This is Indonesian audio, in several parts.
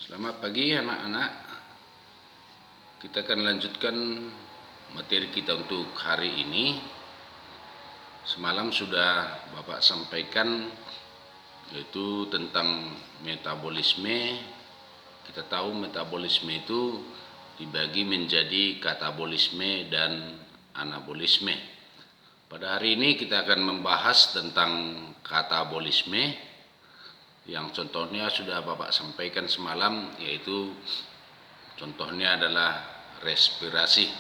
Selamat pagi anak-anak. Kita akan lanjutkan materi kita untuk hari ini. Semalam sudah Bapak sampaikan yaitu tentang metabolisme. Kita tahu metabolisme itu dibagi menjadi katabolisme dan anabolisme. Pada hari ini kita akan membahas tentang katabolisme, yang contohnya sudah Bapak sampaikan semalam, yaitu contohnya adalah respirasi.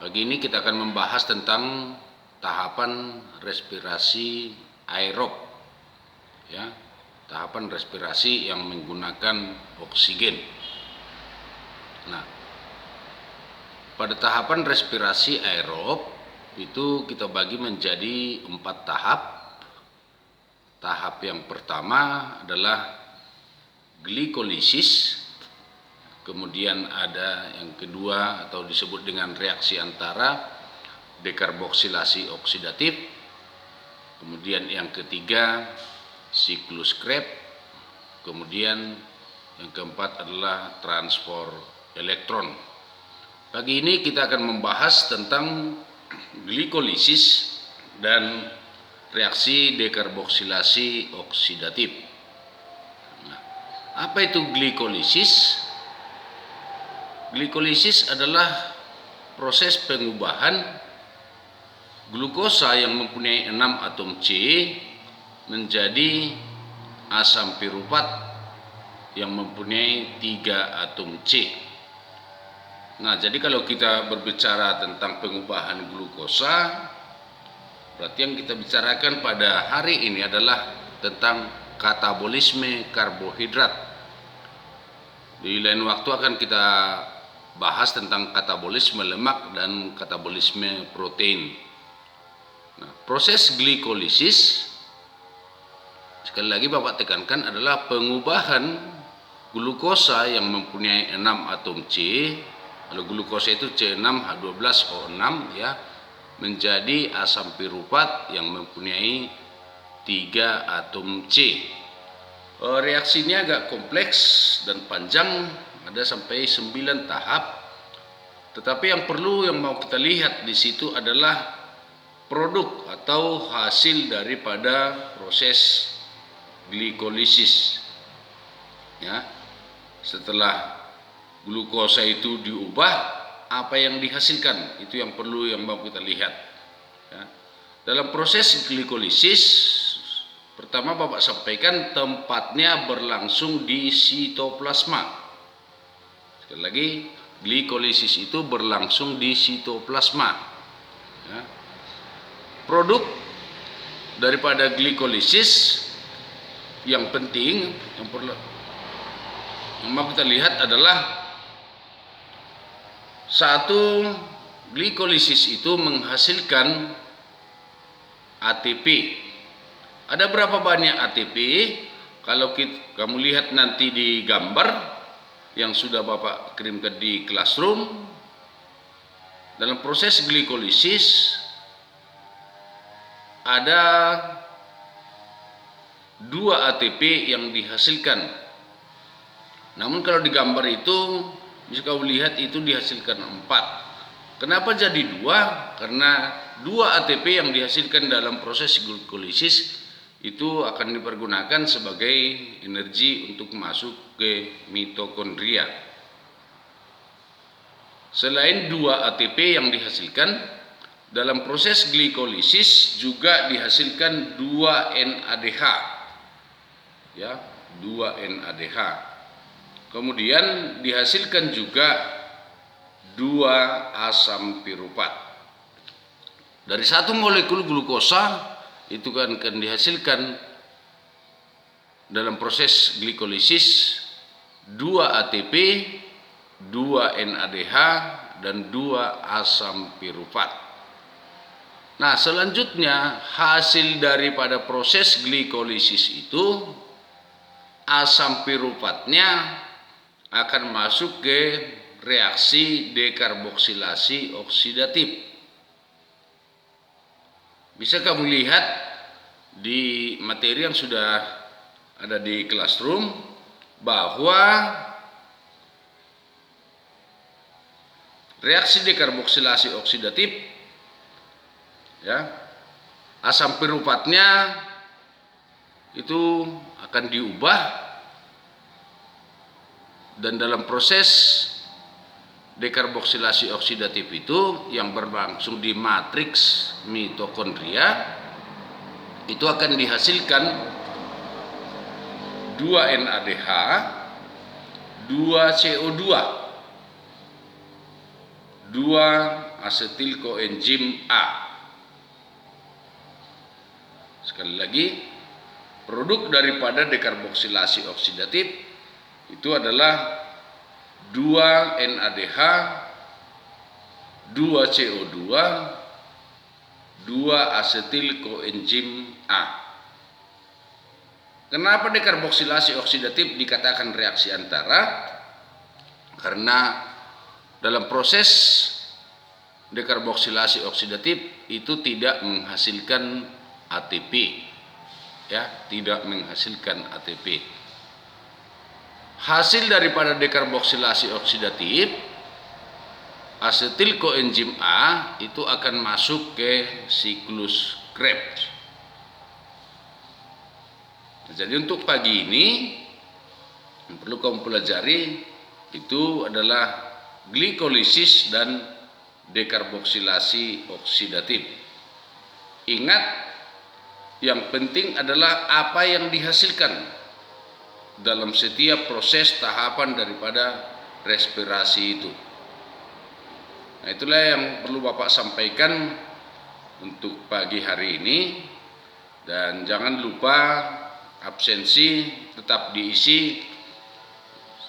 Pagi ini kita akan membahas tentang tahapan respirasi aerob, ya, tahapan respirasi yang menggunakan oksigen. Nah, pada tahapan respirasi aerob itu kita bagi menjadi 4 tahap. Tahap yang pertama adalah glikolisis, kemudian ada yang kedua atau disebut dengan reaksi antara dekarboksilasi oksidatif, kemudian yang ketiga siklus Krebs, kemudian yang keempat adalah transport elektron. Pagi ini kita akan membahas tentang glikolisis dan reaksi dekarboksilasi oksidatif. Nah, apa itu glikolisis? Glikolisis adalah proses pengubahan glukosa yang mempunyai 6 atom C menjadi asam piruvat yang mempunyai 3 atom C. Nah, jadi kalau kita berbicara tentang pengubahan glukosa, berarti yang kita bicarakan pada hari ini adalah tentang katabolisme karbohidrat. Di lain waktu akan kita bahas tentang katabolisme lemak dan katabolisme protein. Nah, proses glikolisis, sekali lagi Bapak tekankan, adalah pengubahan glukosa yang mempunyai 6 atom C. Kalau glukosa itu C6H12O6, ya, menjadi asam piruvat yang mempunyai 3 atom C. Reaksinya agak kompleks dan panjang, ada sampai 9 tahap. Tetapi yang mau kita lihat di situ adalah produk atau hasil daripada proses glikolisis. Ya, setelah glukosa itu diubah, apa yang dihasilkan, itu yang mau kita lihat, ya. Dalam proses glikolisis, pertama Bapak sampaikan tempatnya berlangsung di sitoplasma. Sekali lagi, glikolisis itu berlangsung di sitoplasma, ya. Produk daripada glikolisis yang penting yang mau kita lihat adalah satu, glikolisis itu menghasilkan ATP. Ada berapa banyak ATP? Kalau kamu lihat nanti di gambar yang sudah Bapak kirimkan di classroom, dalam proses glikolisis ada 2 ATP yang dihasilkan. Namun kalau di gambar itu bisa kamu lihat itu dihasilkan 4. Kenapa jadi 2? Karena 2 ATP yang dihasilkan dalam proses glikolisis itu akan dipergunakan sebagai energi untuk masuk ke mitokondria. Selain 2 ATP yang dihasilkan, dalam proses glikolisis juga dihasilkan 2 NADH. Ya, 2 NADH. Kemudian dihasilkan juga 2 asam piruvat. Dari 1 molekul glukosa itu kan akan dihasilkan dalam proses glikolisis 2 ATP, 2 NADH, dan 2 asam piruvat. Nah, selanjutnya hasil daripada proses glikolisis itu asam piruvatnya akan masuk ke reaksi dekarboksilasi oksidatif. Bisa kamu lihat di materi yang sudah ada di classroom, bahwa reaksi dekarboksilasi oksidatif, ya, asam pirupatnya itu akan diubah, dan dalam proses dekarboksilasi oksidatif itu yang berlangsung di matriks mitokondria itu akan dihasilkan 2 NADH, 2 CO2, 2 asetil koenzim A. Sekali lagi, produk daripada dekarboksilasi oksidatif itu adalah 2 NADH, 2 CO2, 2 asetil koenzim A. Kenapa dekarboksilasi oksidatif dikatakan reaksi antara? Karena dalam proses dekarboksilasi oksidatif itu tidak menghasilkan ATP, ya, tidak menghasilkan ATP. Hasil daripada dekarboksilasi oksidatif, asetil koenzim A itu akan masuk ke siklus Krebs. Jadi untuk pagi ini yang perlu kamu pelajari itu adalah glikolisis dan dekarboksilasi oksidatif. Ingat, yang penting adalah apa yang dihasilkan dalam setiap proses tahapan daripada respirasi itu. Nah, itulah yang perlu Bapak sampaikan untuk pagi hari ini, dan jangan lupa absensi tetap diisi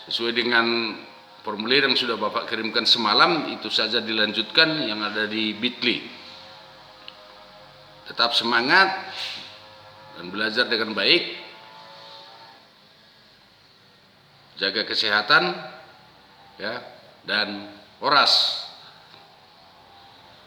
sesuai dengan formulir yang sudah Bapak kirimkan semalam. Itu saja dilanjutkan yang ada di Bitly. Tetap semangat dan belajar dengan baik, jaga kesehatan, ya, dan horas.